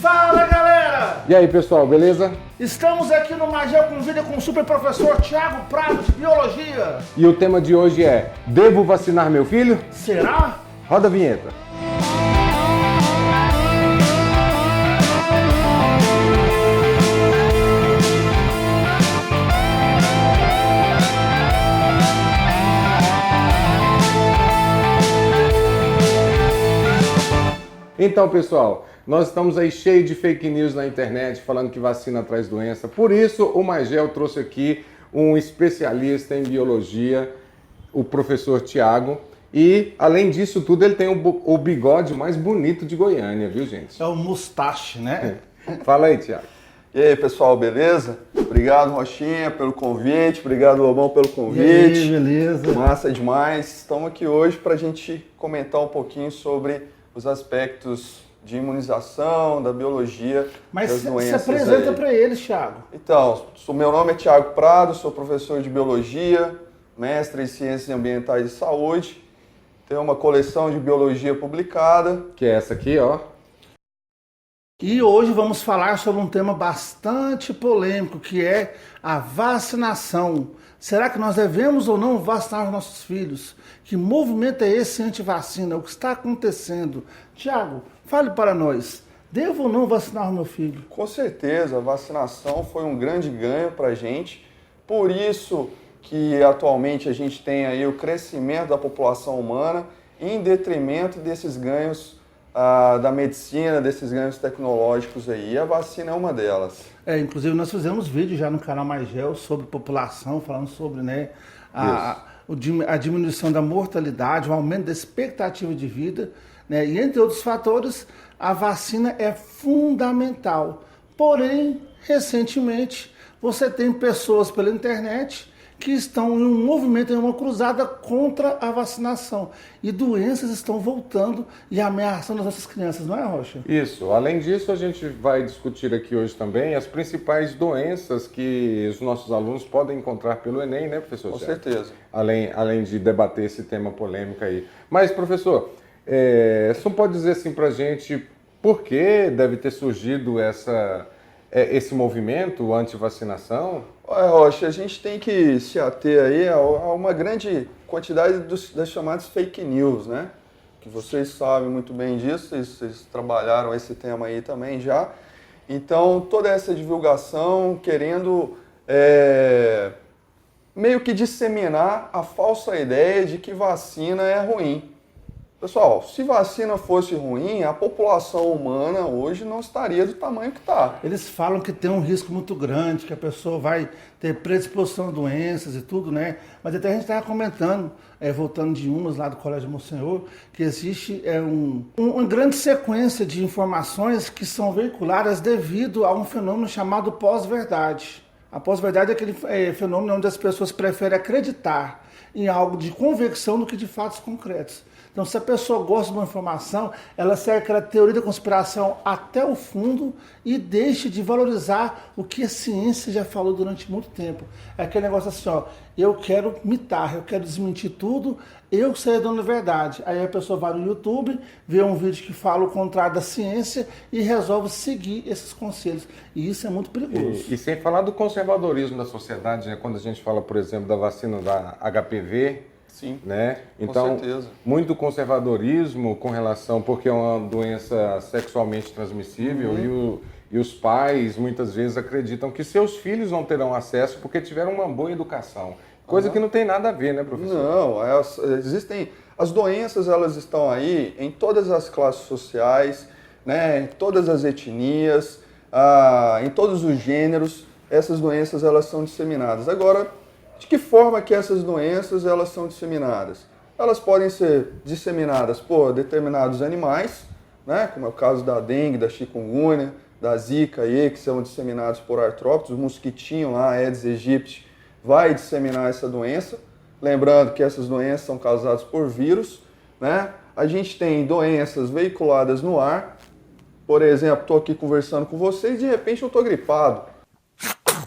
Fala, galera! E aí, pessoal, beleza? Estamos aqui no Magel Convida com o super professor Thiago Prado de Biologia. E o tema de hoje é: devo vacinar meu filho? Será? Roda a vinheta. Então, pessoal, nós estamos aí cheio de fake news na internet falando que vacina traz doença. Por isso, o Magel trouxe aqui um especialista em biologia, o professor Thiago. E, além disso tudo, ele tem o bigode mais bonito de Goiânia, viu, gente? É o mustache, né? Fala aí, Thiago. E aí, pessoal, beleza? Obrigado, Rochinha, pelo convite. Obrigado, Lobão, pelo convite. E aí, beleza? Massa demais. Estamos aqui hoje para a gente comentar um pouquinho sobre os aspectos de imunização, da biologia, Mas das doenças. se apresenta para eles, Thiago. Então, meu nome é Thiago Prado, sou professor de biologia, mestre em ciências ambientais e saúde. Tenho uma coleção de biologia publicada. Que é essa aqui, ó. E hoje vamos falar sobre um tema bastante polêmico, que é a vacinação. Será que nós devemos ou não vacinar os nossos filhos? Que movimento é esse anti-vacina? O que está acontecendo? Thiago, fale para nós. Devo ou não vacinar o meu filho? Com certeza, a vacinação foi um grande ganho para a gente. Por isso que atualmente a gente tem aí o crescimento da população humana em detrimento desses ganhos da medicina, desses ganhos tecnológicos aí. E a vacina é uma delas. Inclusive nós fizemos vídeo já no canal Magel sobre população, falando sobre a diminuição da mortalidade, o aumento da expectativa de vida, né? E entre outros fatores, a vacina é fundamental. Porém, recentemente, você tem pessoas pela internet que estão em um movimento, em uma cruzada contra a vacinação. E doenças estão voltando e ameaçando as nossas crianças, não é, Rocha? Isso. Além disso, a gente vai discutir aqui hoje também as principais doenças que os nossos alunos podem encontrar pelo Enem, né, professor? Com certeza. Além de debater esse tema polêmico aí. Mas, professor, você não pode dizer assim pra gente por que deve ter surgido esse movimento anti-vacinação? Olha, Rocha, a gente tem que se ater aí a uma grande quantidade das chamadas fake news, né? Que vocês sabem muito bem disso, vocês trabalharam esse tema aí também já. Então, toda essa divulgação querendo meio que disseminar a falsa ideia de que vacina é ruim. Pessoal, se vacina fosse ruim, a população humana hoje não estaria do tamanho que está. Eles falam que tem um risco muito grande, que a pessoa vai ter predisposição a doenças e tudo, né? Mas até a gente estava comentando, voltando de umas lá do Colégio Monsenhor, que existe uma grande sequência de informações que são veiculadas devido a um fenômeno chamado pós-verdade. A pós-verdade é aquele fenômeno onde as pessoas preferem acreditar em algo de convicção do que de fatos concretos. Então, se a pessoa gosta de uma informação, ela segue aquela teoria da conspiração até o fundo e deixa de valorizar o que a ciência já falou durante muito tempo. É aquele negócio assim, ó, eu quero mitar, eu quero desmentir tudo, eu sei a dona verdade. Aí a pessoa vai no YouTube, vê um vídeo que fala o contrário da ciência e resolve seguir esses conselhos. E isso é muito perigoso. E sem falar do conservadorismo da sociedade, né? Quando a gente fala, por exemplo, da vacina da HPV, Sim, né? Então, com certeza. Muito conservadorismo com relação, porque é uma doença sexualmente transmissível e os pais muitas vezes acreditam que seus filhos não terão acesso porque tiveram uma boa educação. Coisa que não tem nada a ver, né, professor? Não, existem... As doenças, elas estão aí em todas as classes sociais, né, em todas as etnias, em todos os gêneros, essas doenças elas são disseminadas. Agora, de que forma que essas doenças elas são disseminadas? Elas podem ser disseminadas por determinados animais, né, como é o caso da dengue, da chikungunya, da zika, aí, que são disseminados por artrópodes. O mosquitinho lá, Aedes aegypti, vai disseminar essa doença. Lembrando que essas doenças são causadas por vírus, né? A gente tem doenças veiculadas no ar. Por exemplo, estou aqui conversando com vocês e de repente eu estou gripado.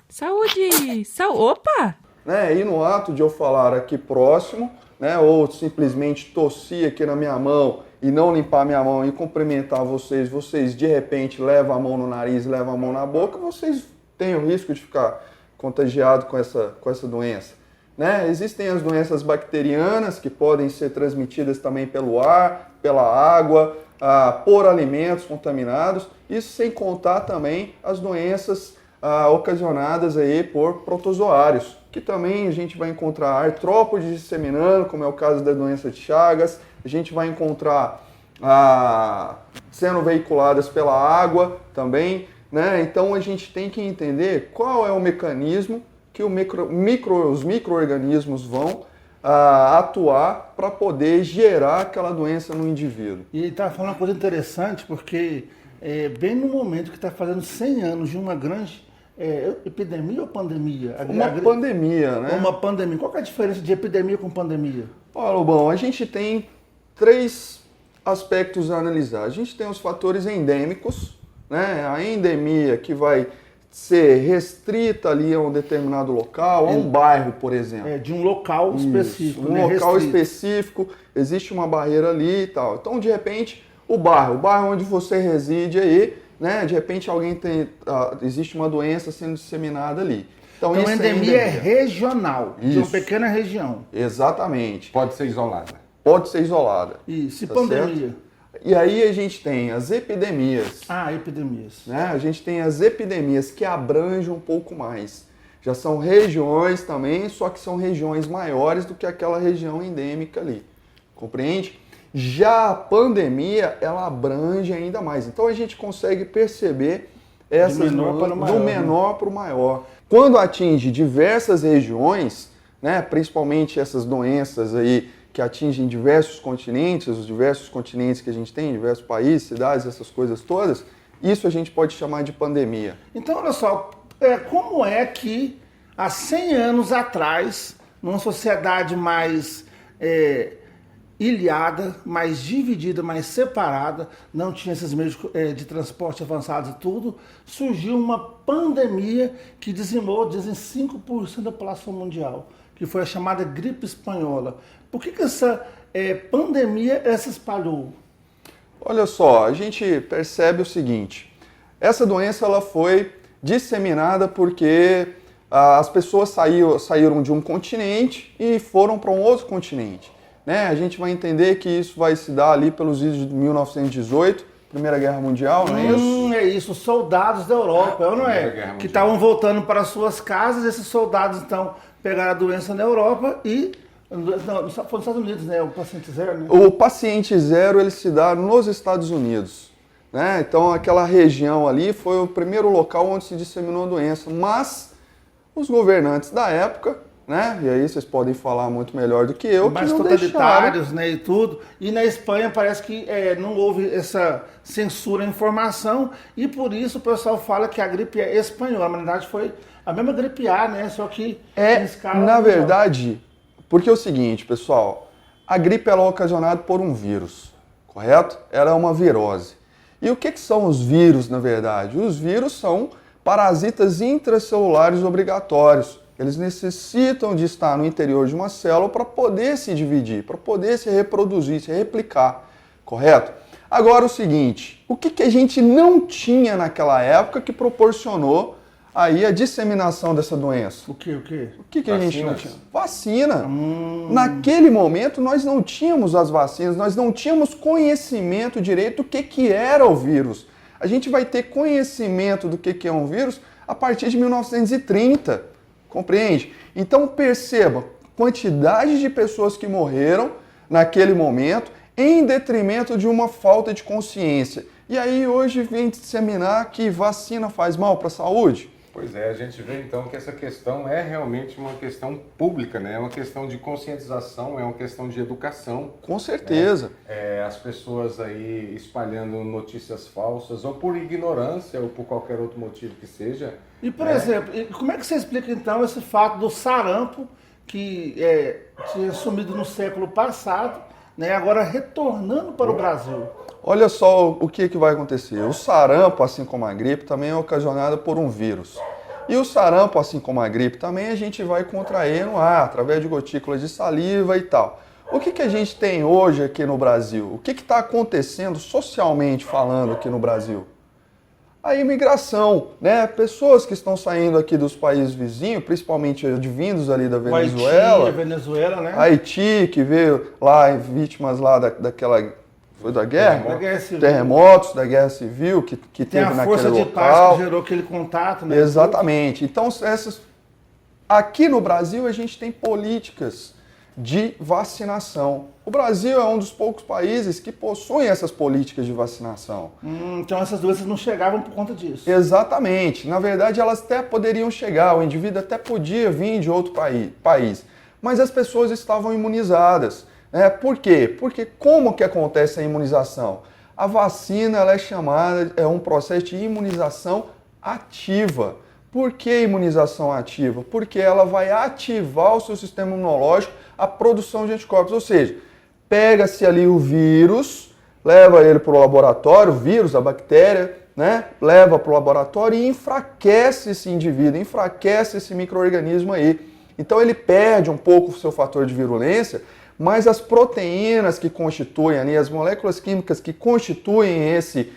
Saúde! Opa! Né? E no ato de eu falar aqui próximo, né, ou simplesmente tossir aqui na minha mão e não limpar minha mão e cumprimentar vocês, vocês de repente levam a mão no nariz, levam a mão na boca, vocês têm o risco de ficar contagiado com essa doença. Né? Existem as doenças bacterianas que podem ser transmitidas também pelo ar, pela água, por alimentos contaminados, isso sem contar também as doenças ocasionadas aí por protozoários, que também a gente vai encontrar artrópodes disseminando, como é o caso da doença de Chagas, a gente vai encontrar sendo veiculadas pela água também, né? Então a gente tem que entender qual é o mecanismo que os micro-organismos vão atuar para poder gerar aquela doença no indivíduo. E ele está falando uma coisa interessante, porque bem no momento que está fazendo 100 anos de uma grande epidemia ou pandemia? Pandemia, né? Uma pandemia. Qual que é a diferença de epidemia com pandemia? Olha, bom, a gente tem 3 aspectos a analisar. A gente tem os fatores endêmicos, né? A endemia que vai ser restrita ali a um determinado local, a um bairro, por exemplo. De um local específico. Um local específico, existe uma barreira ali e tal. Então, de repente, o bairro onde você reside aí, né? De repente existe uma doença sendo disseminada ali. Então a endemia é regional, de uma pequena região. Exatamente. Pode ser isolada. Pode ser isolada. Isso, e pandemia? Certo? E aí a gente tem as epidemias. Epidemias. Né? A gente tem as epidemias que abrangem um pouco mais. Já são regiões também, só que são regiões maiores do que aquela região endêmica ali. Compreende? Já a pandemia, ela abrange ainda mais. Então a gente consegue perceber essas do menor para o maior. Quando atinge diversas regiões, né, principalmente essas doenças aí que atingem diversos continentes, os diversos continentes que a gente tem, diversos países, cidades, essas coisas todas, isso a gente pode chamar de pandemia. Então, olha só, como é que há 100 anos atrás, numa sociedade mais ilhada, mais dividida, mais separada, não tinha esses meios de transporte avançados e tudo, surgiu uma pandemia que dizimou, dizem, 5% da população mundial, que foi a chamada gripe espanhola. Por que essa pandemia se espalhou? Olha só, a gente percebe o seguinte, essa doença ela foi disseminada porque as pessoas saíram de um continente e foram para um outro continente. Né? A gente vai entender que isso vai se dar ali pelos idos de 1918, Primeira Guerra Mundial, não é isso? É isso, soldados da Europa, não é? Que estavam voltando para suas casas, esses soldados então pegaram a doença na Europa e... Não, foi nos Estados Unidos, né? O paciente zero, né? O paciente zero, ele se dá nos Estados Unidos. Né? Então, aquela região ali foi o primeiro local onde se disseminou a doença. Mas os governantes da época, né? E aí vocês podem falar muito melhor do que eu, mais que não totalitários, deixaram. né? E tudo. E na Espanha parece que não houve essa censura à informação e por isso o pessoal fala que a gripe é espanhola. Mas na verdade foi a mesma gripe A, né? Só que em escala na mundial. verdade... Porque é o seguinte, pessoal, a gripe ela é ocasionada por um vírus, correto? Ela é uma virose. E o que são os vírus, na verdade? Os vírus são parasitas intracelulares obrigatórios. Eles necessitam de estar no interior de uma célula para poder se dividir, para poder se reproduzir, se replicar, correto? Agora o seguinte, o que a gente não tinha naquela época que proporcionou aí a disseminação dessa doença? O quê? O que a gente não tinha? Vacina. Naquele momento nós não tínhamos as vacinas, nós não tínhamos conhecimento direito do que era o vírus. A gente vai ter conhecimento do que é um vírus a partir de 1930, compreende? Então perceba, quantidade de pessoas que morreram naquele momento em detrimento de uma falta de consciência. E aí hoje vem disseminar que vacina faz mal para a saúde? Pois é, a gente vê então que essa questão é realmente uma questão pública, né? É uma questão de conscientização, é uma questão de educação. Com certeza. Né? As pessoas aí espalhando notícias falsas, ou por ignorância, ou por qualquer outro motivo que seja. E, por exemplo, como é que você explica então esse fato do sarampo, que tinha sumido no século passado, né? Agora retornando para o Brasil? Olha só o que vai acontecer. O sarampo, assim como a gripe, também é ocasionado por um vírus. E o sarampo, assim como a gripe, também a gente vai contrair no ar, através de gotículas de saliva e tal. O que a gente tem hoje aqui no Brasil? O que está acontecendo socialmente falando aqui no Brasil? A imigração, né? Pessoas que estão saindo aqui dos países vizinhos, principalmente advindos ali da Venezuela. Haiti, Venezuela, né? Haiti, que veio lá, vítimas lá daquela... Foi da guerra? Da guerra civil. Terremotos, da guerra civil que teve naquele local. Tem a força de paz que gerou aquele contato, né? Exatamente. Então, aqui no Brasil, a gente tem políticas de vacinação. O Brasil é um dos poucos países que possuem essas políticas de vacinação. Então essas doenças não chegavam por conta disso. Exatamente. Na verdade, elas até poderiam chegar, o indivíduo até podia vir de outro país, mas as pessoas estavam imunizadas. Por quê? Porque como que acontece a imunização? A vacina ela é chamada, é um processo de imunização ativa. Por que imunização ativa? Porque ela vai ativar o seu sistema imunológico a produção de anticorpos. Ou seja, pega-se ali o vírus, leva ele para o laboratório, o vírus, a bactéria, né? Leva para o laboratório e enfraquece esse indivíduo, enfraquece esse micro-organismo aí. Então ele perde um pouco o seu fator de virulência, mas as proteínas que constituem ali, as moléculas químicas que constituem esse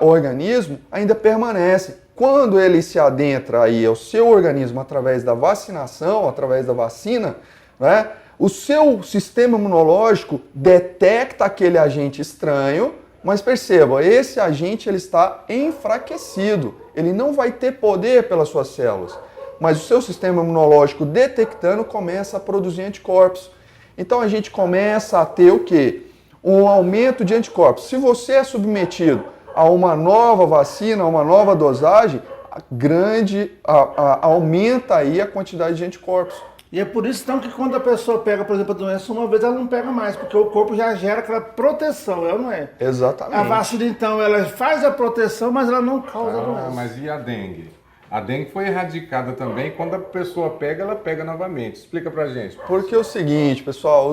organismo ainda permanecem. Quando ele se adentra aí ao seu organismo através da vacinação, através da vacina, né, o seu sistema imunológico detecta aquele agente estranho, mas perceba, esse agente ele está enfraquecido, ele não vai ter poder pelas suas células, mas o seu sistema imunológico detectando começa a produzir anticorpos. Então a gente começa a ter o quê? Um aumento de anticorpos. Se você é submetido a uma nova vacina, a uma nova dosagem, aumenta aí a quantidade de anticorpos. E é por isso então que quando a pessoa pega, por exemplo, a doença uma vez, ela não pega mais, porque o corpo já gera aquela proteção, ela não é? Exatamente. A vacina então, ela faz a proteção, mas ela não causa a doença. Mas e a dengue? A dengue foi erradicada também, quando a pessoa pega, ela pega novamente. Explica pra gente. Porque é o seguinte, pessoal,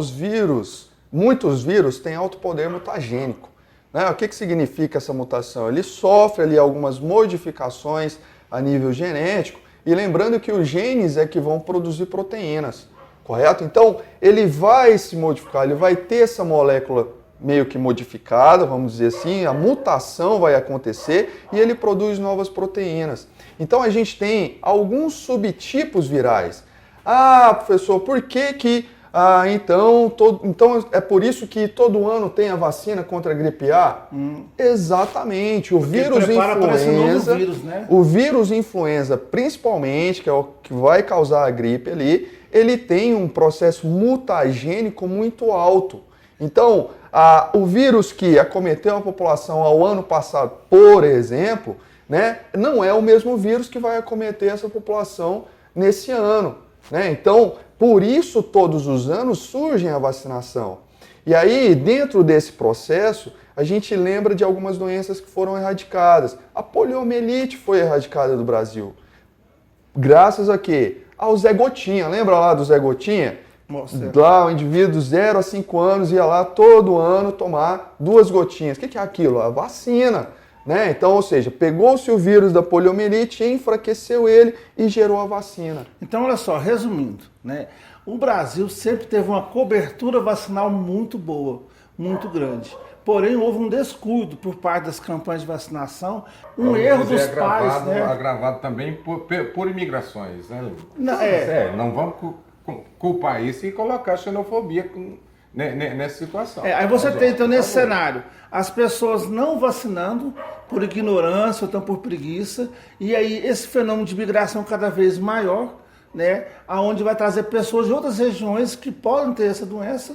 muitos vírus têm alto poder mutagênico. O que significa essa mutação? Ele sofre ali algumas modificações a nível genético e lembrando que os genes é que vão produzir proteínas, correto? Então ele vai se modificar, ele vai ter essa molécula meio que modificada, vamos dizer assim, a mutação vai acontecer e ele produz novas proteínas. Então a gente tem alguns subtipos virais. Professor, por que então é por isso que todo ano tem a vacina contra a gripe A? Exatamente. O vírus influenza, né? O vírus influenza principalmente, que é o que vai causar a gripe ali, ele tem um processo mutagênico muito alto. Então, o vírus que acometeu a população ao ano passado, por exemplo, né, não é o mesmo vírus que vai acometer essa população nesse ano. Então, por isso, todos os anos surge a vacinação. E aí, dentro desse processo, a gente lembra de algumas doenças que foram erradicadas. A poliomielite foi erradicada do Brasil. Graças a quê? Ao Zé Gotinha. Lembra lá do Zé Gotinha? Nossa. Lá, o indivíduo 0 a 5 anos ia lá todo ano tomar 2 gotinhas. O que é aquilo? A vacina. Então, ou seja, pegou-se o vírus da poliomielite, enfraqueceu ele e gerou a vacina. Então, olha só, resumindo, o Brasil sempre teve uma cobertura vacinal muito boa, muito grande. Porém, houve um descuido por parte das campanhas de vacinação, erro dos pais. Agravado também por imigrações, né? Não vamos culpar isso e colocar xenofobia nessa situação. Aí você tem, então, nesse cenário, as pessoas não vacinando por ignorância ou então por preguiça, e aí esse fenômeno de migração cada vez maior, aonde vai trazer pessoas de outras regiões que podem ter essa doença,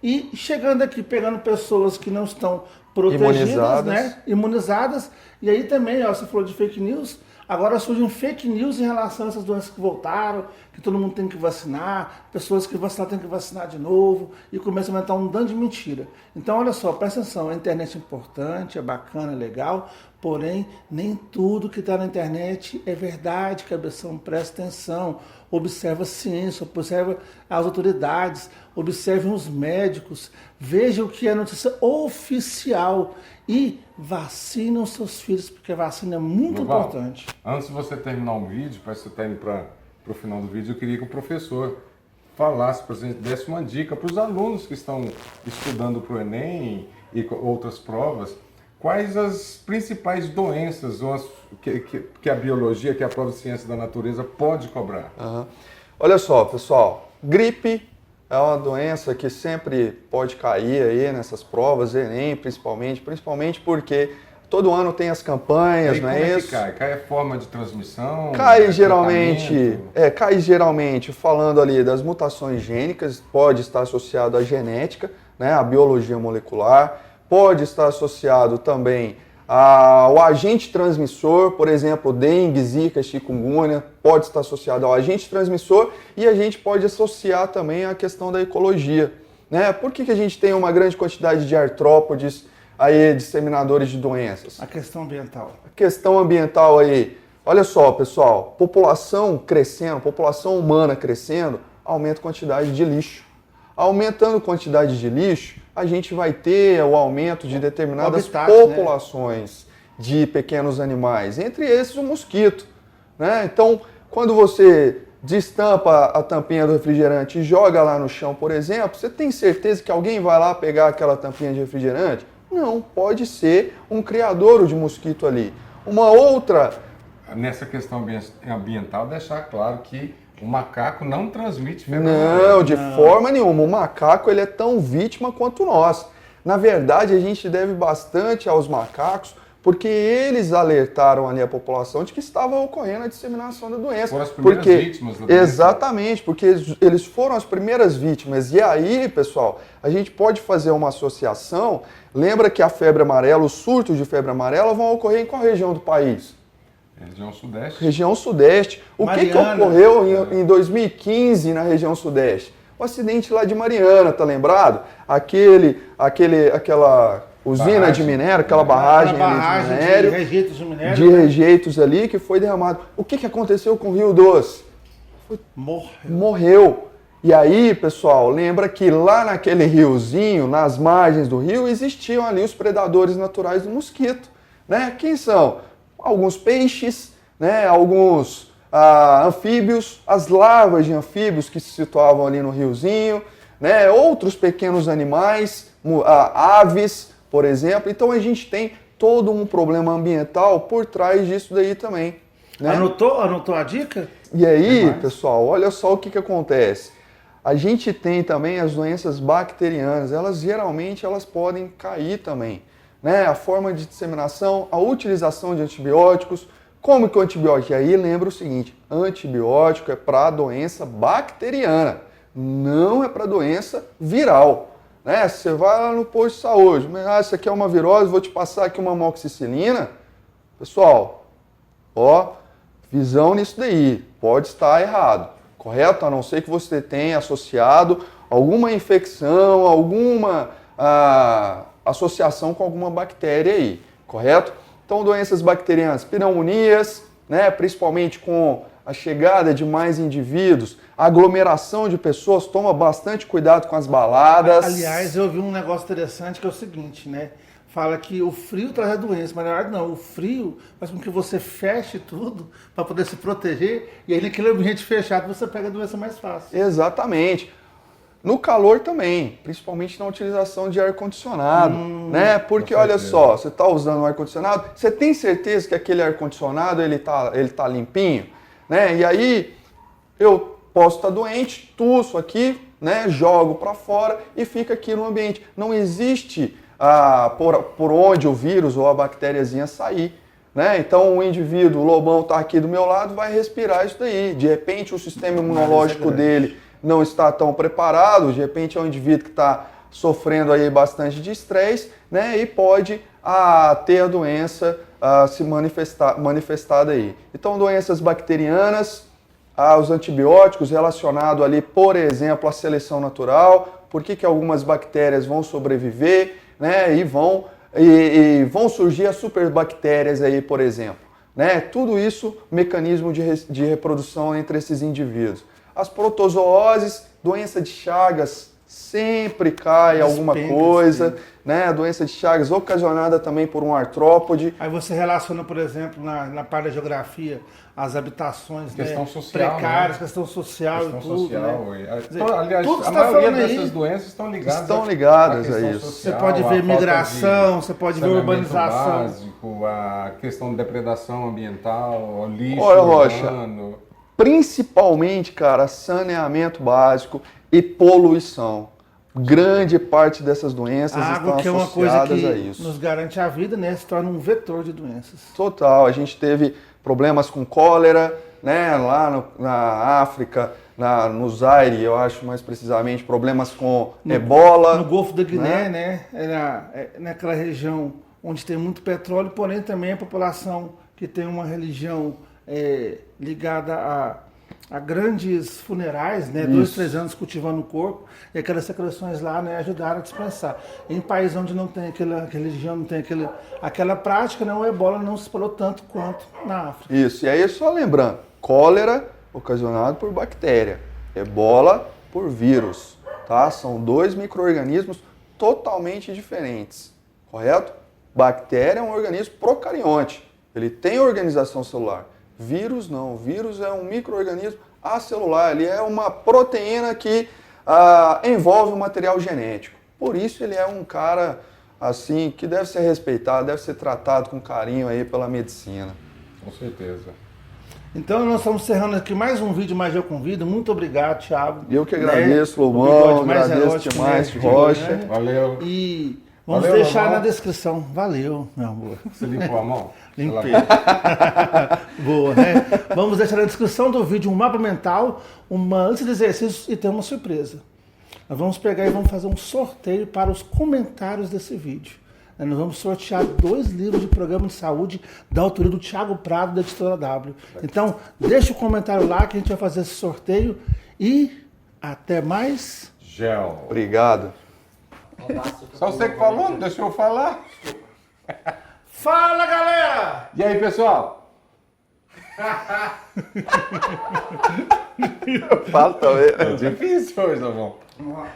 e chegando aqui, pegando pessoas que não estão protegidas, imunizadas, e aí também, você falou de fake news, agora surgem fake news em relação a essas doenças que voltaram, que todo mundo tem que vacinar, pessoas que vacinaram têm que vacinar de novo, e começa a aumentar um dano de mentira. Então, olha só, presta atenção, a internet é importante, é bacana, é legal, porém, nem tudo que está na internet é verdade, cabeção, presta atenção, observa a ciência, observa as autoridades, observe os médicos, veja o que é notícia oficial e vacinem os seus filhos, porque a vacina é muito importante. Antes de você terminar o vídeo, para você estar indo para o final do vídeo, eu queria que o professor falasse, por exemplo, desse uma dica para os alunos que estão estudando para o Enem e outras provas, quais as principais doenças que a biologia, que a prova de ciência da natureza pode cobrar? Olha só, pessoal, gripe é uma doença que sempre pode cair aí nessas provas, Enem principalmente porque todo ano tem as campanhas, não é isso? Cai a forma de transmissão? Cai geralmente falando ali das mutações gênicas, pode estar associado à genética, né, à biologia molecular, pode estar associado também ao agente transmissor, por exemplo, dengue, zika, chikungunya, pode estar associado ao agente transmissor e a gente pode associar também a questão da ecologia, né? Por que a gente tem uma grande quantidade de artrópodes aí, disseminadores de doenças? A questão ambiental. A questão ambiental aí, olha só, pessoal, população crescendo, população humana crescendo, aumenta a quantidade de lixo. Aumentando a quantidade de lixo, a gente vai ter o aumento de determinadas populações, né, de pequenos animais, entre esses o mosquito, né? Então, quando você destampa a tampinha do refrigerante e joga lá no chão, por exemplo, você tem certeza que alguém vai lá pegar aquela tampinha de refrigerante? Não, pode ser um criadouro de mosquito ali. Uma outra... Nessa questão ambiental, deixar claro que o macaco não transmite febre amarela. Não, de não. forma nenhuma. O macaco ele é tão vítima quanto nós. Na verdade, a gente deve bastante aos macacos, porque eles alertaram ali a população de que estava ocorrendo a disseminação da doença. Foram as primeiras vítimas da doença. Exatamente, porque eles foram as primeiras vítimas. E aí, pessoal, a gente pode fazer uma associação. Lembra que a febre amarela, os surtos de febre amarela vão ocorrer em qual região do país? Região Sudeste. Região Sudeste. O que ocorreu em 2015 na região Sudeste? O acidente lá de Mariana, tá lembrado? Aquela usina barragem de minério, aquela barragem de minério, de rejeitos ali que foi derramado. O que aconteceu com o Rio Doce? Morreu. E aí, pessoal, lembra que lá naquele riozinho, nas margens do rio, existiam ali os predadores naturais do mosquito, né? Quem são? Alguns peixes, né? Alguns anfíbios, as larvas de anfíbios que se situavam ali no riozinho, né? Outros pequenos animais, aves, por exemplo. Então a gente tem todo um problema ambiental por trás disso daí também, né? Anotou a dica? E aí, pessoal, olha só o que acontece. A gente tem também as doenças bacterianas, geralmente podem cair também, né? A forma de disseminação, a utilização de antibióticos. Como que o antibiótico? E aí lembra o seguinte, antibiótico é para doença bacteriana, não é para doença viral, né? Você vai lá no posto de saúde, isso aqui é uma virose, vou te passar aqui uma amoxicilina. Pessoal, visão nisso daí, pode estar errado, correto? A não ser que você tenha associado alguma infecção, alguma associação com alguma bactéria aí, correto? Então, doenças bacterianas, pneumonias, né, principalmente com a chegada de mais indivíduos, aglomeração de pessoas, toma bastante cuidado com as baladas. Aliás, eu vi um negócio interessante que é o seguinte, né? Fala que o frio traz a doença, mas na verdade não, o frio faz com que você feche tudo para poder se proteger e aí naquele ambiente fechado você pega a doença mais fácil. Exatamente. No calor também, principalmente na utilização de ar-condicionado, né? Porque olha só, você está usando um ar-condicionado, você tem certeza que aquele ar-condicionado ele tá limpinho, né? E aí eu posso estar doente, tuço aqui, né? Jogo para fora e fica aqui no ambiente. Não existe por onde o vírus ou a bactériazinha sair, né? Então o indivíduo, o lobão está aqui do meu lado, vai respirar isso daí. De repente o sistema imunológico dele não está tão preparado, de repente é um indivíduo que está sofrendo aí bastante de estresse, né, e pode ter a doença se manifestada aí. Então, doenças bacterianas, os antibióticos relacionados ali, por exemplo, à seleção natural, por que algumas bactérias vão sobreviver, né, e vão surgir as superbactérias aí, por exemplo, né, tudo isso mecanismo de reprodução entre esses indivíduos. As protozooses, doença de Chagas, sempre cai alguma Despenca, coisa, sim. né? A doença de Chagas ocasionada também por um artrópode. Aí você relaciona, por exemplo, na parte da geografia, as habitações, Questão né, social, precárias, né? questão social Questão e tudo, social. né? Dizer, aliás, tudo que a você tá maioria falando aí dessas doenças estão ligadas, Estão ligadas à a questão isso. Você social, pode à ver falta migração, de você pode ver saneamento urbanização. básico, a questão de depredação ambiental, o lixo Olha, Rocha, urbano. Principalmente, cara, saneamento básico e poluição. Grande parte dessas doenças A água, estão que é uma coisa associadas a que isso. nos garante a vida, né, se torna um vetor de doenças. Total, a gente teve problemas com cólera, né, lá na África, no Zaire, eu acho mais precisamente, problemas com ebola. No Golfo da Guiné, né, é naquela região onde tem muito petróleo, porém também a população que tem uma religião ligada a grandes funerais, né, 2, 3 anos cultivando o corpo, e aquelas secreções lá, né, ajudaram a dispensar. Em países onde não tem aquela religião, não tem aquela prática, né, o ebola não se espalhou tanto quanto na África. Isso, e aí só lembrando, cólera ocasionado por bactéria, ebola por vírus, tá? São 2 micro-organismos totalmente diferentes, correto? Bactéria é um organismo procarionte, ele tem organização celular. Vírus não, vírus é um micro-organismo acelular, ele é uma proteína que envolve o material genético. Por isso ele é um cara assim que deve ser respeitado, deve ser tratado com carinho aí pela medicina. Com certeza. Então nós estamos encerrando aqui mais um vídeo Mais Eu Convido. Muito obrigado, Thiago. Eu que agradeço, O Lobão, bigode mais agradeço erótico, demais, né, de Rocha. Goiânia. Valeu. E vamos Valeu, deixar normal. na descrição. Valeu, meu amor. Você limpou a mão? Limpei. Boa, né? Vamos deixar na descrição do vídeo um mapa mental, uma lista de exercícios e tem uma surpresa. Nós vamos pegar e vamos fazer um sorteio para os comentários desse vídeo. Nós vamos sortear 2 livros de programa de saúde da autoria do Thiago Prado, da Editora W. Então, deixa o comentário lá que a gente vai fazer esse sorteio e até mais. Gel. Obrigado. Só você que falou, não deixou eu falar. Fala, galera! E aí, pessoal? Fala também. É difícil hoje, tá bom? Vamos lá.